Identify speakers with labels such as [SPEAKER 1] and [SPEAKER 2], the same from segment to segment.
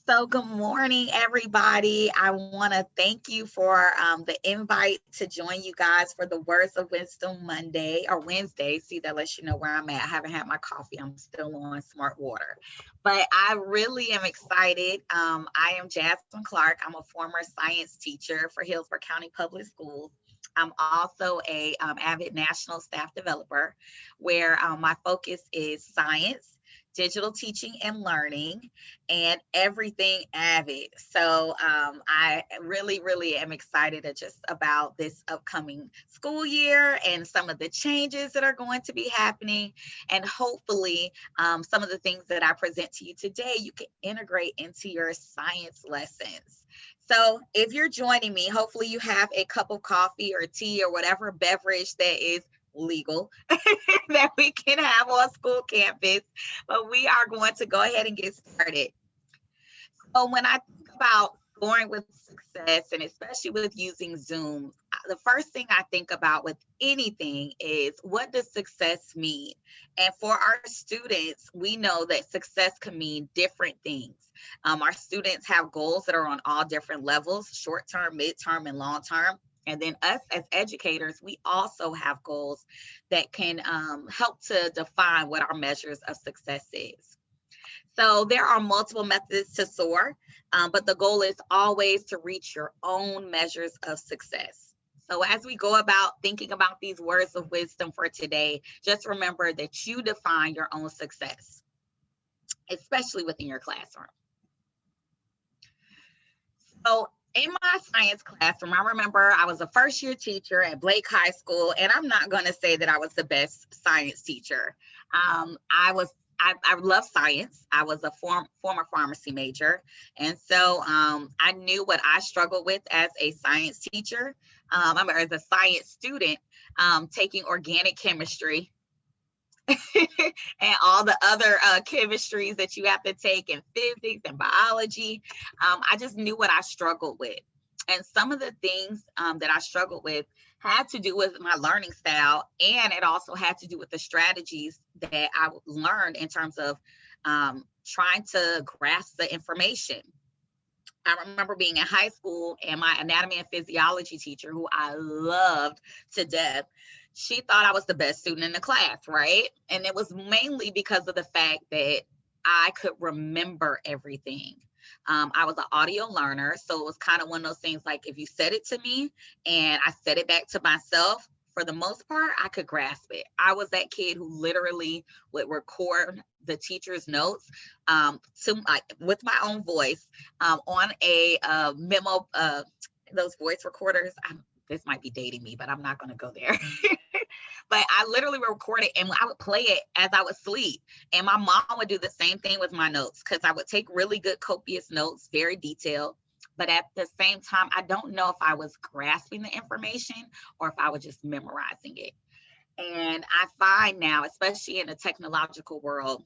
[SPEAKER 1] So, good morning, everybody. I want to thank you for the invite to join you guys for the Words of Wisdom Monday or Wednesday. See, that lets you know where I'm at. I haven't had my coffee, I'm still on smart water. But I really am excited. I am Jasmine Clark. I'm a former science teacher for Hillsborough County Public Schools. I'm also a AVID National Staff Developer, where my focus is science, digital teaching and learning, and everything AVID. So I really am excited just about this upcoming school year and some of the changes that are going to be happening. And hopefully some of the things that I present to you today, you can integrate into your science lessons. So if you're joining me, hopefully you have a cup of coffee or tea or whatever beverage that is legal that we can have on school campus. But we are going to go ahead and get started. So when I think about scoring with success, and especially with using Zoom, the first thing I think about with anything is, what does success mean? And for our students, we know that success can mean different things. Our students have goals that are on all different levels: short term, mid-term, and long term. And then us as educators, we also have goals that can help to define what our measures of success is. So there are multiple methods to SOAR, but the goal is always to reach your own measures of success. So as we go about thinking about these words of wisdom for today, just remember that you define your own success, especially within your classroom. So in my science classroom, I remember I was a first year teacher at Blake High School, and I'm not going to say that I was the best science teacher. I love science. I was a former pharmacy major. And so I knew what I struggled with as a science teacher. As a science student, taking organic chemistry and all the other chemistries that you have to take in physics and biology. I just knew what I struggled with. And some of the things that I struggled with had to do with my learning style, and it also had to do with the strategies that I learned in terms of trying to grasp the information. I remember being in high school, and my anatomy and physiology teacher, who I loved to death, she thought I was the best student in the class, right? And it was mainly because of the fact that I could remember everything. I was an audio learner, so it was kind of one of those things, like if you said it to me and I said it back to myself, for the most part, I could grasp it. I was that kid who literally would record the teacher's notes with my own voice on a memo, those voice recorders. This might be dating me, but I'm not going to go there. But I literally would record it and I would play it as I would sleep. And my mom would do the same thing with my notes, because I would take really good, copious notes, very detailed. But at the same time, I don't know if I was grasping the information or if I was just memorizing it. And I find now, especially in the technological world,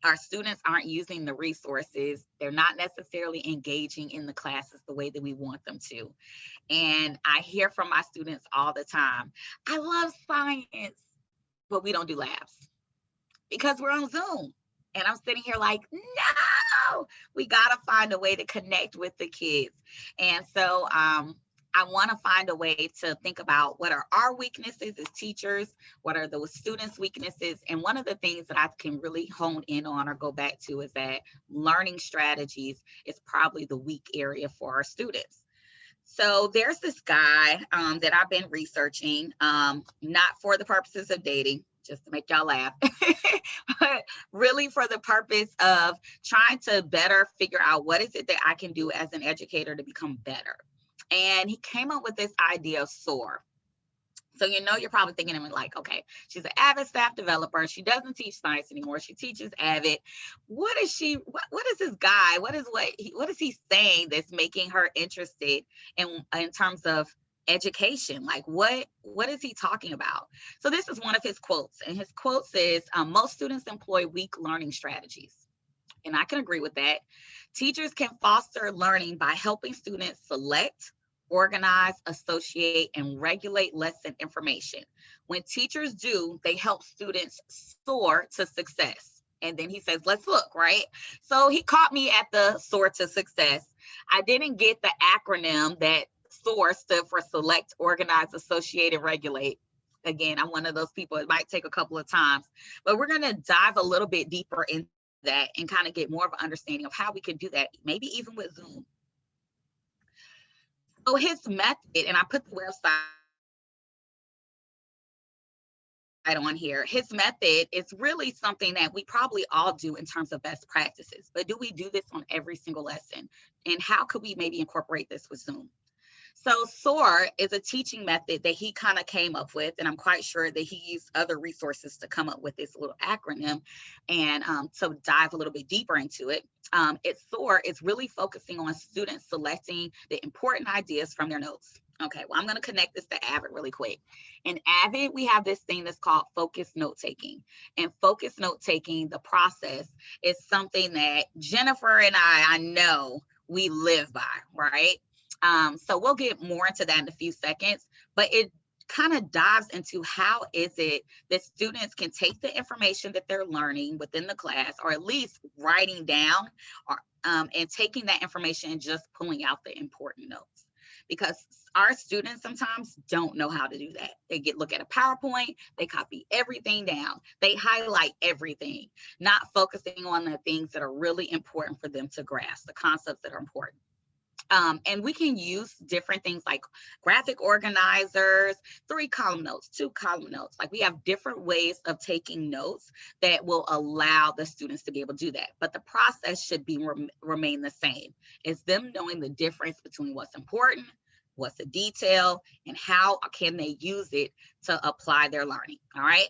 [SPEAKER 1] our students aren't using the resources. They're not necessarily engaging in the classes the way that we want them to. And I hear from my students all the time, I love science, but we don't do labs because we're on Zoom. And I'm sitting here like, no, we got to find a way to connect with the kids. And so I want to find a way to think about, what are our weaknesses as teachers? What are those students' weaknesses? And one of the things that I can really hone in on or go back to is that learning strategies is probably the weak area for our students. So there's this guy that I've been researching, not for the purposes of dating, just to make y'all laugh, but really for the purpose of trying to better figure out what is it that I can do as an educator to become better. And he came up with this idea of SOAR. So, you're probably thinking of it like, okay, she's an AVID staff developer. She doesn't teach science anymore. She teaches AVID. What is this guy? What is he saying that's making her interested in terms of education? Like, what is he talking about? So this is one of his quotes. And his quote says, most students employ weak learning strategies. And I can agree with that. Teachers can foster learning by helping students select, organize, associate, and regulate lesson information. When teachers do, they help students soar to success. And then he says, let's look, right? So he caught me at the SOAR to success. I didn't get the acronym that SOAR stood for select, organize, associate, and regulate. Again, I'm one of those people, it might take a couple of times, but we're going to dive a little bit deeper into that and kind of get more of an understanding of how we can do that, maybe even with Zoom. So his method, and I put the website on here, his method is really something that we probably all do in terms of best practices, but do we do this on every single lesson? And how could we maybe incorporate this with Zoom? So SOAR is a teaching method that he kind of came up with, and I'm quite sure that he used other resources to come up with this little acronym. And to dive a little bit deeper into it, SOAR is really focusing on students selecting the important ideas from their notes. Okay, well, I'm going to connect this to AVID really quick. In AVID, we have this thing that's called focused note taking. And focused note taking, the process, is something that Jennifer and I know we live by, right? So we'll get more into that in a few seconds, but it kind of dives into how is it that students can take the information that they're learning within the class, or at least writing down, or and taking that information and just pulling out the important notes. Because our students sometimes don't know how to do that. They look at a PowerPoint, they copy everything down, they highlight everything, not focusing on the things that are really important for them to grasp, the concepts that are important. And we can use different things like graphic organizers, 3-column notes, 2-column notes. Like, we have different ways of taking notes that will allow the students to be able to do that. But the process should be remain the same. It's them knowing the difference between what's important, what's a detail, and how can they use it to apply their learning. All right.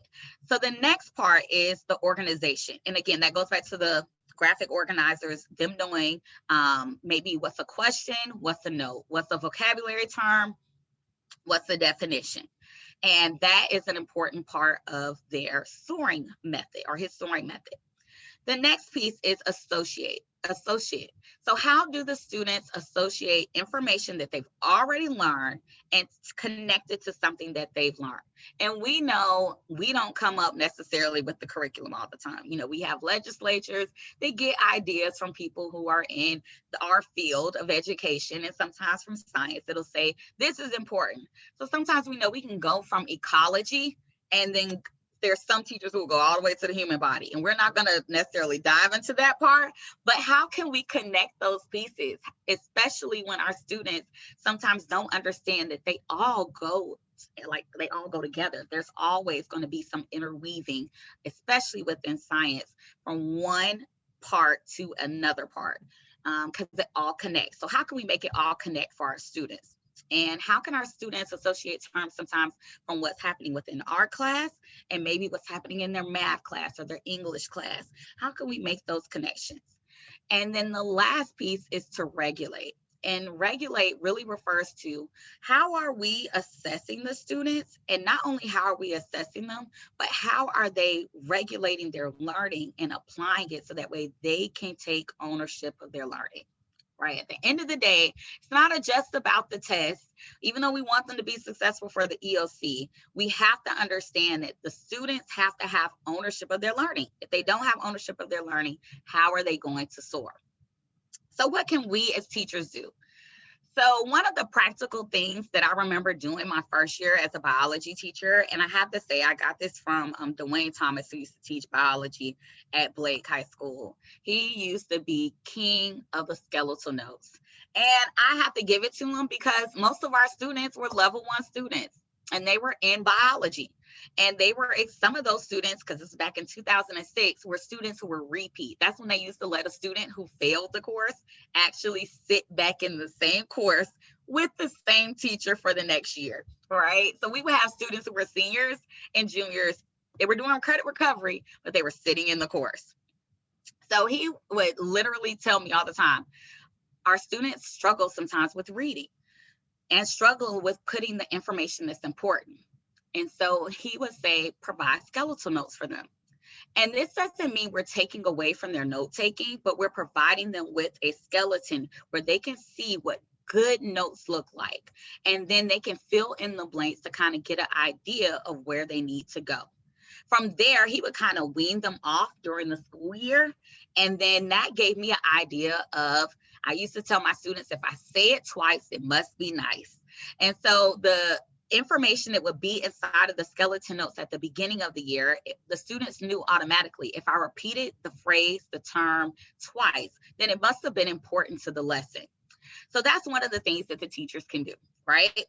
[SPEAKER 1] So the next part is the organization. And again, that goes back to the graphic organizers, them knowing maybe what's a question, what's a note, what's a vocabulary term, what's the definition. And that is an important part of their soaring method, or his soaring method. The next piece is associate. So how do the students associate information that they've already learned and connect it to something that they've learned? And we know we don't come up necessarily with the curriculum all the time. You know, we have legislatures, they get ideas from people who are in our field of education, and sometimes from science. It'll say, this is important. So sometimes we know we can go from ecology, and then there's some teachers who will go all the way to the human body, and we're not going to necessarily dive into that part, but how can we connect those pieces, especially when our students sometimes don't understand that they all go together. There's always going to be some interweaving, especially within science, from one part to another part, because it all connects. So how can we make it all connect for our students? And how can our students associate terms sometimes from what's happening within our class and maybe what's happening in their math class or their English class? How can we make those connections? And then the last piece is to regulate. And regulate really refers to how are we assessing the students, and not only how are we assessing them, but how are they regulating their learning and applying it so that way they can take ownership of their learning. Right. At the end of the day, it's not just about the test. Even though we want them to be successful for the EOC, we have to understand that the students have to have ownership of their learning. If they don't have ownership of their learning, how are they going to soar? So what can we as teachers do? So one of the practical things that I remember doing my first year as a biology teacher, and I have to say I got this from Dwayne Thomas, who used to teach biology at Blake High School. He used to be king of the skeletal notes. And I have to give it to him because most of our students were level 1 students, and they were in biology. And they were, some of those students, because this is back in 2006, were students who were repeat. That's when they used to let a student who failed the course actually sit back in the same course with the same teacher for the next year, right? So we would have students who were seniors and juniors. They were doing credit recovery, but they were sitting in the course. So he would literally tell me all the time, our students struggle sometimes with reading and struggle with putting the information that's important. And so he would say, provide skeletal notes for them. And this doesn't mean we're taking away from their note taking, but we're providing them with a skeleton where they can see what good notes look like. And then they can fill in the blanks to kind of get an idea of where they need to go. From there, he would kind of wean them off during the school year. And then that gave me an idea of, I used to tell my students, if I say it twice, it must be nice. And so the information that would be inside of the skeleton notes at the beginning of the year, the students knew automatically if I repeated the phrase, the term twice, then it must have been important to the lesson. So that's one of the things that the teachers can do, right?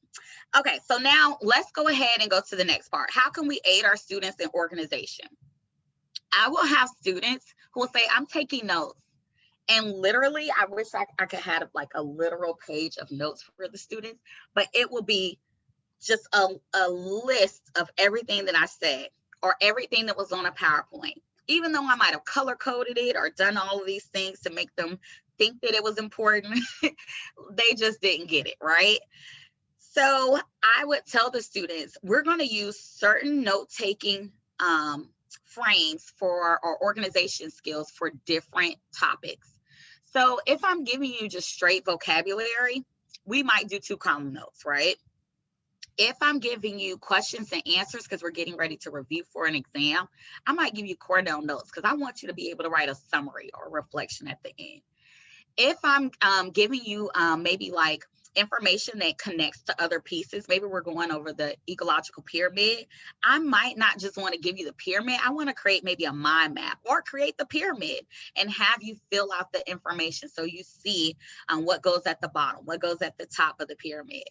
[SPEAKER 1] Okay, so now let's go ahead and go to the next part. How can we aid our students in organization? I will have students who will say, I'm taking notes. And literally, I wish I could have like a literal page of notes for the students, but it will be just a list of everything that I said or everything that was on a PowerPoint. Even though I might have color coded it or done all of these things to make them think that it was important, they just didn't get it, right? So I would tell the students, we're going to use certain note-taking frames for our organization skills for different topics. So if I'm giving you just straight vocabulary, we might do 2-column notes, right? If I'm giving you questions and answers because we're getting ready to review for an exam, I might give you Cornell notes because I want you to be able to write a summary or reflection at the end. If I'm giving you maybe like information that connects to other pieces, maybe we're going over the ecological pyramid, I might not just want to give you the pyramid. I want to create maybe a mind map or create the pyramid and have you fill out the information so you see what goes at the bottom, what goes at the top of the pyramid.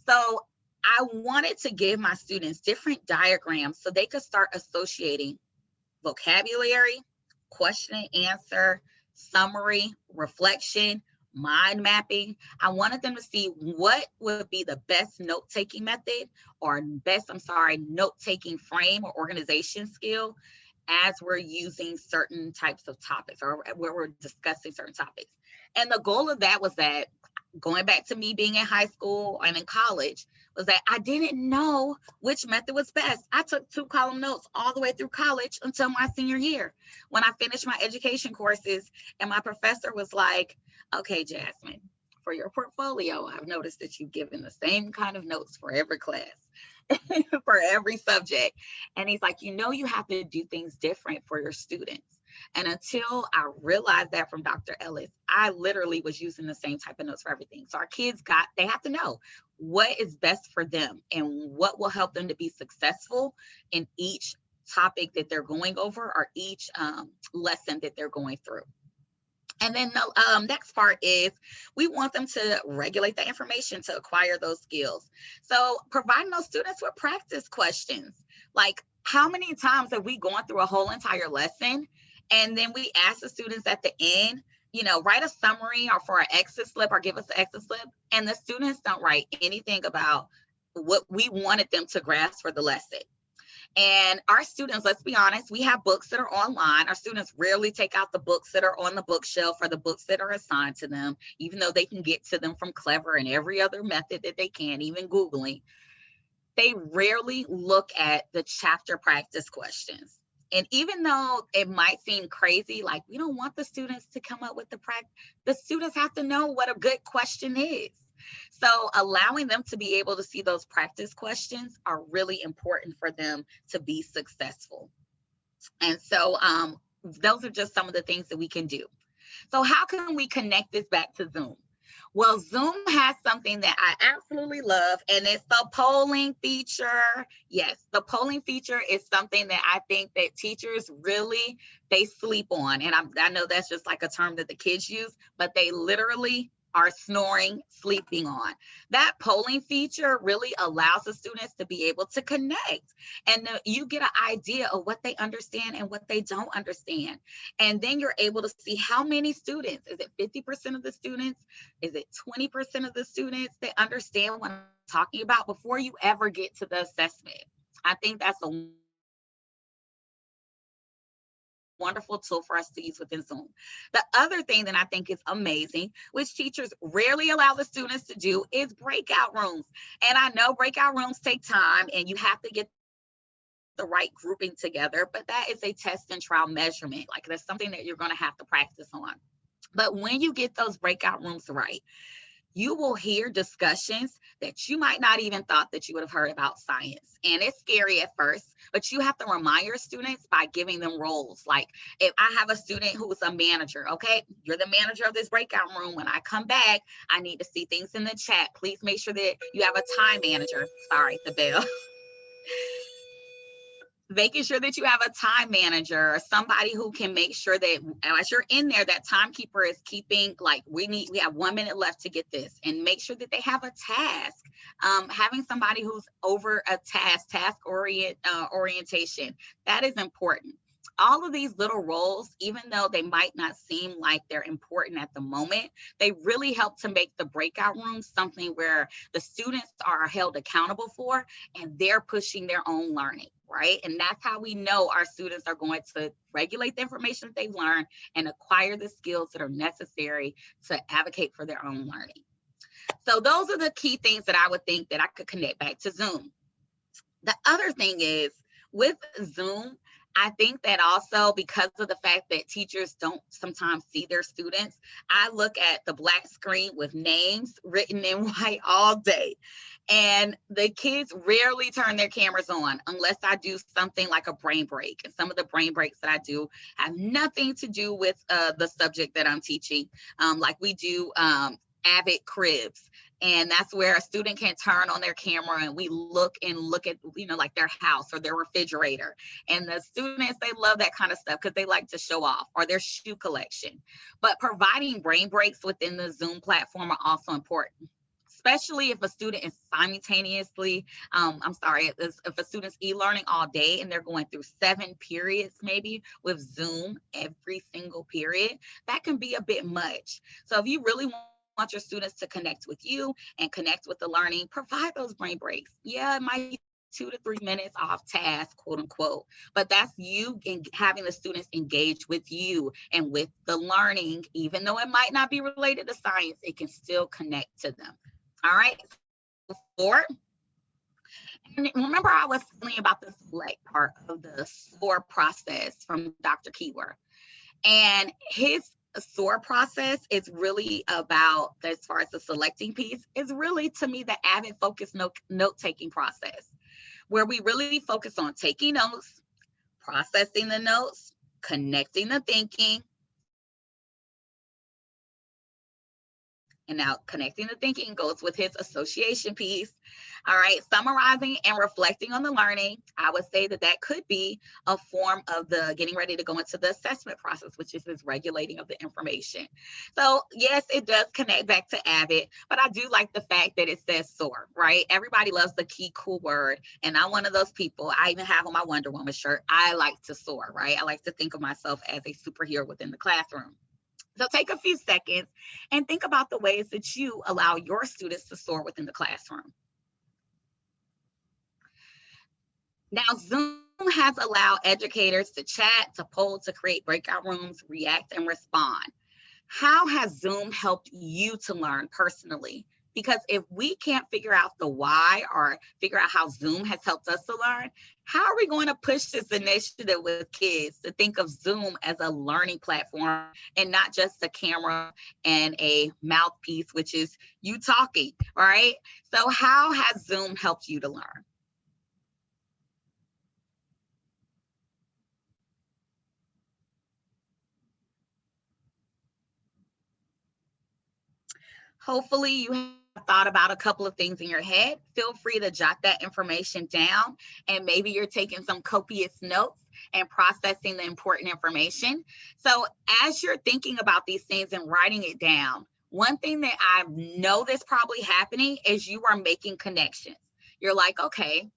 [SPEAKER 1] So I wanted to give my students different diagrams so they could start associating vocabulary, question and answer, summary, reflection, mind mapping. I wanted them to see what would be the best note-taking method or note-taking frame or organization skill as we're using certain types of topics or where we're discussing certain topics. And the goal of that was that, going back to me being in high school and in college, was that I didn't know which method was best. I took 2-column notes all the way through college until my senior year when I finished my education courses. And my professor was like, okay, Jasmine, for your portfolio, I've noticed that you've given the same kind of notes for every class, for every subject. And he's like, you have to do things different for your students. And until I realized that from Dr. Ellis, I literally was using the same type of notes for everything. So our kids they have to know what is best for them and what will help them to be successful in each topic that they're going over or each lesson that they're going through. And then the next part is we want them to regulate the information to acquire those skills. So providing those students with practice questions, like how many times have we gone through a whole entire lesson and then we ask the students at the end, write a summary or for an exit slip or give us an exit slip, and the students don't write anything about what we wanted them to grasp for the lesson. And our students, let's be honest, we have books that are online. Our students rarely take out the books that are on the bookshelf or the books that are assigned to them, even though they can get to them from Clever and every other method that they can, even Googling. They rarely look at the chapter practice questions. And even though it might seem crazy, like we don't want the students to come up with the students have to know what a good question is. So allowing them to be able to see those practice questions are really important for them to be successful. And so those are just some of the things that we can do. So how can we connect this back to Zoom? Well, Zoom has something that I absolutely love, and it's the polling feature. Yes, the polling feature is something that I think that teachers really, they sleep on. And I know that's just like a term that the kids use, but they literally are snoring, sleeping on. That polling feature really allows the students to be able to connect, and you get an idea of what they understand and what they don't understand. And then you're able to see how many students, is it 50% of the students? Is it 20% of the students that understand what I'm talking about before you ever get to the assessment? I think that's a wonderful tool for us to use within Zoom. The other thing that I think is amazing, which teachers rarely allow the students to do, is breakout rooms. And I know breakout rooms take time and you have to get the right grouping together, but that is a test and trial measurement. Like that's something that you're going to have to practice on. But when you get those breakout rooms right, you will hear discussions that you might not even thought that you would have heard about science. And it's scary at first, but you have to remind your students by giving them roles. Like if I have a student who's a manager, okay, you're the manager of this breakout room. When I come back, I need to see things in the chat. Please make sure that you have a time manager. Sorry, the bell. Making sure that you have a time manager or somebody who can make sure that as you're in there, that timekeeper is keeping, like, we have 1 minute left to get this, and make sure that they have a task. Having somebody who's over a orientation, that is important. All of these little roles, even though they might not seem like they're important at the moment, they really help to make the breakout room something where the students are held accountable for, and they're pushing their own learning, right? And that's how we know our students are going to regulate the information that they've learned and acquire the skills that are necessary to advocate for their own learning. So those are the key things that I would think that I could connect back to Zoom. The other thing is with Zoom, I think that also because of the fact that teachers don't sometimes see their students, I look at the black screen with names written in white all day. And the kids rarely turn their cameras on unless I do something like a brain break. And some of the brain breaks that I do have nothing to do with the subject that I'm teaching. Like we do AVID cribs. And that's where a student can turn on their camera and we look at, like their house or their refrigerator. And the students, they love that kind of stuff because they like to show off, or their shoe collection. But providing brain breaks within the Zoom platform are also important, especially if a student is simultaneously, if a student's e-learning all day and they're going through 7 periods maybe with Zoom every single period, that can be a bit much. So if you really want your students to connect with you and connect with the learning, provide those brain breaks. Yeah, it might be 2 to 3 minutes off task, quote unquote, but that's you having the students engage with you and with the learning. Even though it might not be related to science, it can still connect to them. All right. 4. And remember, I was telling you about the select part of the SOAR process from Dr. Kiewra. And his SOAR process is really about, as far as the selecting piece, is really, to me, the AVID focused note-taking process, where we really focus on taking notes, processing the notes, connecting the thinking. And now connecting the thinking goes with his association piece. All right, summarizing and reflecting on the learning. I would say that that could be a form of the getting ready to go into the assessment process, which is his regulating of the information. So yes, it does connect back to AVID, but I do like the fact that it says SOAR, right? Everybody loves the key cool word. And I'm one of those people. I even have on my Wonder Woman shirt. I like to soar, right? I like to think of myself as a superhero within the classroom. So take a few seconds and think about the ways that you allow your students to soar within the classroom. Now, Zoom has allowed educators to chat, to poll, to create breakout rooms, react, and respond. How has Zoom helped you to learn personally? Because if we can't figure out the why or figure out how Zoom has helped us to learn, how are we going to push this initiative with kids to think of Zoom as a learning platform and not just a camera and a mouthpiece, which is you talking, right? So how has Zoom helped you to learn? Hopefully you have thought about a couple of things in your head. Feel free to jot that information down, and maybe you're taking some copious notes and processing the important information. So as you're thinking about these things and writing it down, one thing that I know that's probably happening is you are making connections. You're like, okay,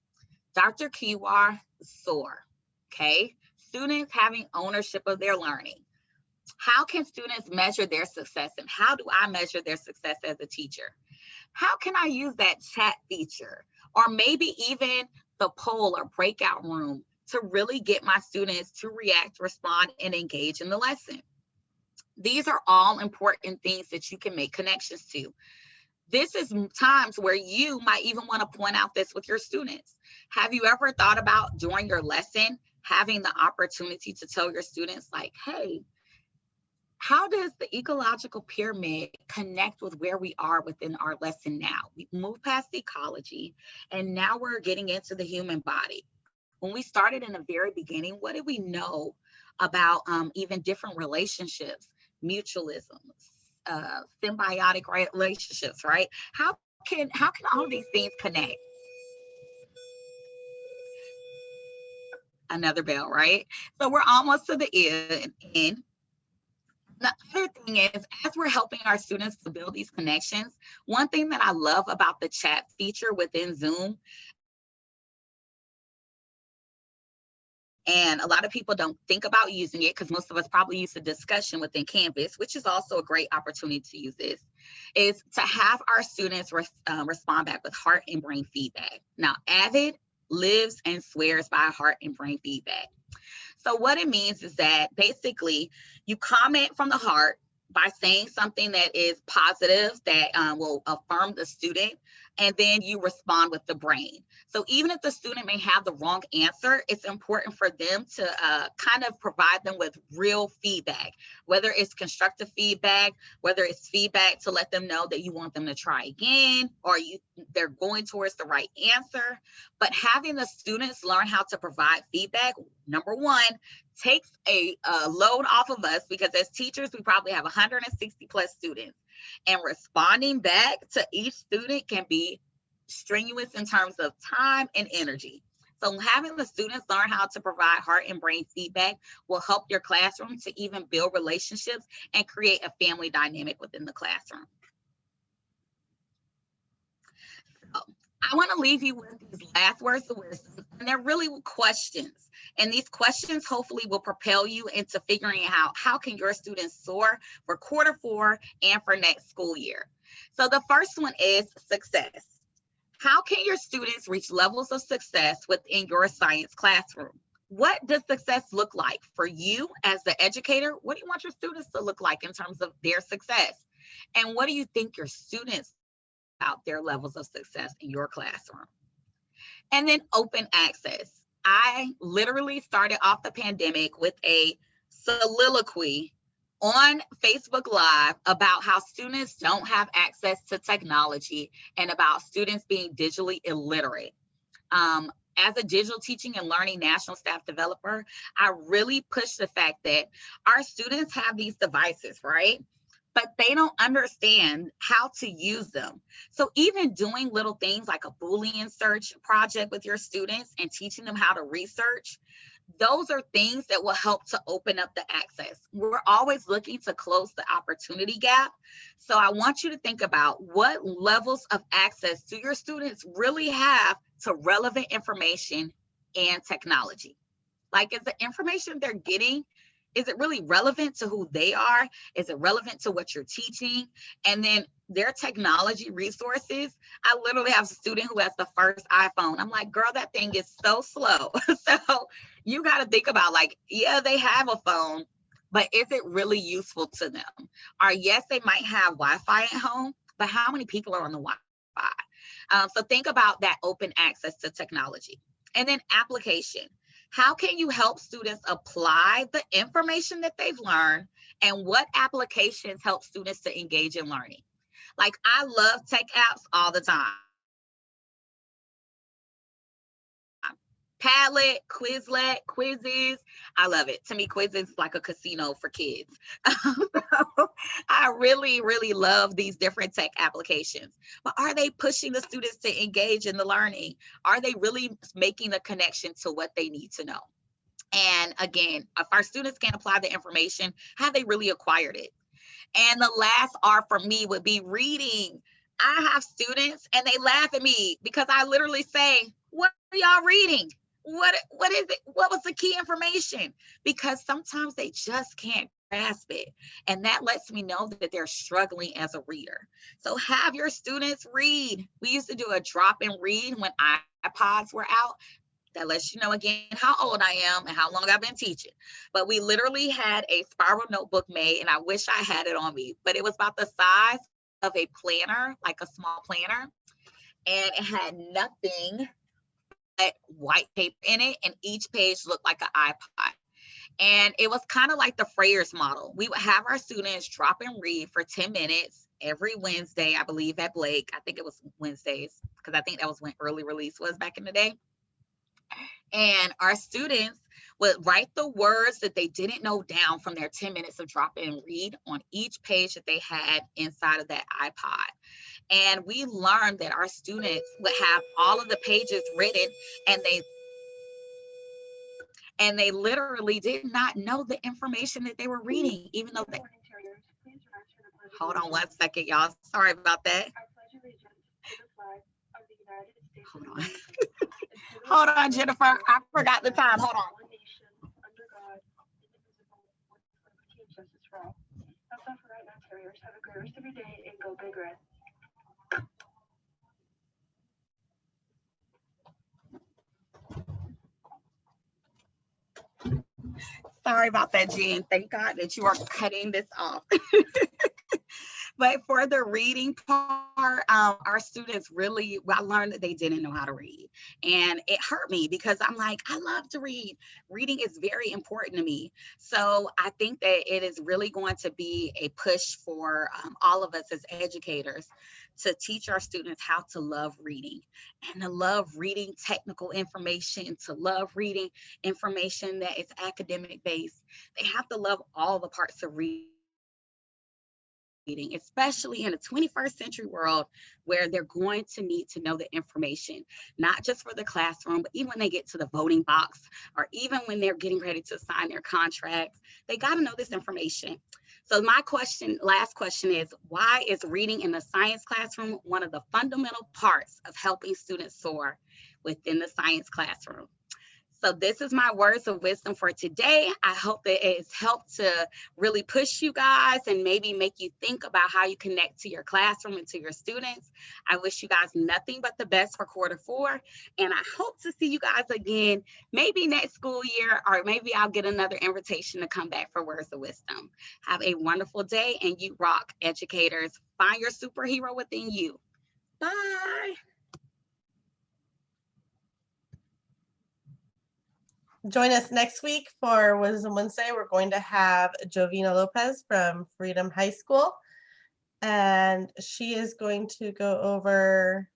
[SPEAKER 1] Dr. Kiewra SOAR, okay? Students having ownership of their learning. How can students measure their success, and how do I measure their success as a teacher? How can I use that chat feature, or maybe even the poll or breakout room, to really get my students to react, respond, and engage in the lesson? These are all important things that you can make connections to. This is times where you might even want to point out this with your students. Have you ever thought about during your lesson having the opportunity to tell your students, like, hey, How does the ecological pyramid connect with where we are within our lesson now? We've moved past ecology and now we're getting into the human body. When we started in the very beginning, what did we know about even different relationships, mutualism, symbiotic relationships, right? How can all these things connect? Another bell, right? So we're almost to the end. The other thing is, as we're helping our students to build these connections, one thing that I love about the chat feature within Zoom, and a lot of people don't think about using it because most of us probably use the discussion within Canvas, which is also a great opportunity to use this, is to have our students respond back with heart and brain feedback. Now, AVID lives and swears by heart and brain feedback. So what it means is that basically you comment from the heart by saying something that is positive, that will affirm the student, and then you respond with the brain. So even if the student may have the wrong answer, it's important for them to kind of provide them with real feedback, whether it's constructive feedback, whether it's feedback to let them know that you want them to try again, or they're going towards the right answer. But having the students learn how to provide feedback, number one, takes a load off of us, because as teachers, we probably have 160 plus students, and responding back to each student can be strenuous in terms of time and energy. So having the students learn how to provide heart and brain feedback will help your classroom to even build relationships and create a family dynamic within the classroom. So I want to leave you with these last words of wisdom, and they're really questions. And these questions hopefully will propel you into figuring out how can your students soar for Q4 and for next school year. So the first one is success. How can your students reach levels of success within your science classroom? What does success look like for you as the educator? What do you want your students to look like in terms of their success? And what do you think your students about their levels of success in your classroom? And then open access. I literally started off the pandemic with a soliloquy on Facebook Live about how students don't have access to technology and about students being digitally illiterate. As a digital teaching and learning national staff developer, I really push the fact that our students have these devices, right? But they don't understand how to use them. So even doing little things like a Boolean search project with your students and teaching them how to research, those are things that will help to open up the access. We're always looking to close the opportunity gap. So I want you to think about what levels of access do your students really have to relevant information and technology. Like, is the information they're getting, is it really relevant to who they are? Is it relevant to what you're teaching? And then their technology resources. I literally have a student who has the first iPhone. I'm like, girl, that thing is so slow. So you got to think about, like, yeah, they have a phone, but is it really useful to them? Or yes, they might have Wi-Fi at home, but how many people are on the Wi-Fi? So think about that open access to technology. And then application. How can you help students apply the information that they've learned, and what applications help students to engage in learning? Like, I love tech apps all the time. Padlet, Quizlet, quizzes. I love it. To me, quizzes is like a casino for kids. So I really, really love these different tech applications. But are they pushing the students to engage in the learning? Are they really making a connection to what they need to know? And again, if our students can't apply the information, have they really acquired it? And the last R for me would be reading. I have students and they laugh at me because I literally say, what are y'all reading? What is it? What was the key information? Because sometimes they just can't grasp it. And that lets me know that they're struggling as a reader. So have your students read. We used to do a drop and read when iPods were out. That lets you know, again, how old I am and how long I've been teaching. But we literally had a spiral notebook made, and I wish I had it on me, but it was about the size of a planner, like a small planner. And it had nothing but white paper in it, and each page looked like an iPod. And it was kind of like the Freyr's model. We would have our students drop and read for 10 minutes every Wednesday, I believe, at Blake. I think it was Wednesdays, because I think that was when early release was back in the day. And our students would write the words that they didn't know down from their 10 minutes of drop and read on each page that they had inside of that iPod. And we learned that our students would have all of the pages written, and they literally did not know the information that they were reading, even though they, hold on one second, y'all. Sorry about that. Hold on. Hold on, Jennifer. I forgot the time. Hold on. Have a great rest of your day and go Big Red. Sorry about that, Jen. Thank God that you are cutting this off. But for the reading part, our students really, I learned that they didn't know how to read. And it hurt me because I'm like, I love to read. Reading is very important to me. So I think that it is really going to be a push for all of us as educators to teach our students how to love reading, and to love reading technical information, to love reading information that is academic based. They have to love all the parts of reading, especially in a 21st century world where they're going to need to know the information, not just for the classroom, but even when they get to the voting box, or even when they're getting ready to sign their contracts, they got to know this information. So my last question is, why is reading in the science classroom one of the fundamental parts of helping students soar within the science classroom? So this is my words of wisdom for today. I hope that it has helped to really push you guys and maybe make you think about how you connect to your classroom and to your students. I wish you guys nothing but the best for Q4. And I hope to see you guys again, maybe next school year, or maybe I'll get another invitation to come back for words of wisdom. Have a wonderful day, and you rock, educators. Find your superhero within you. Bye.
[SPEAKER 2] Join us next week for Wisdom Wednesday. We're going to have Jovina Lopez from Freedom High School, and she is going to go over,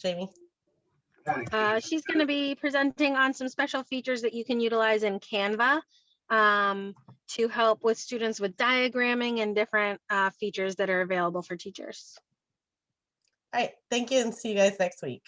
[SPEAKER 2] Jamie.
[SPEAKER 3] She's going to be presenting on some special features that you can utilize in Canva to help with students with diagramming and different features that are available for teachers.
[SPEAKER 2] All right, thank you, and see you guys next week.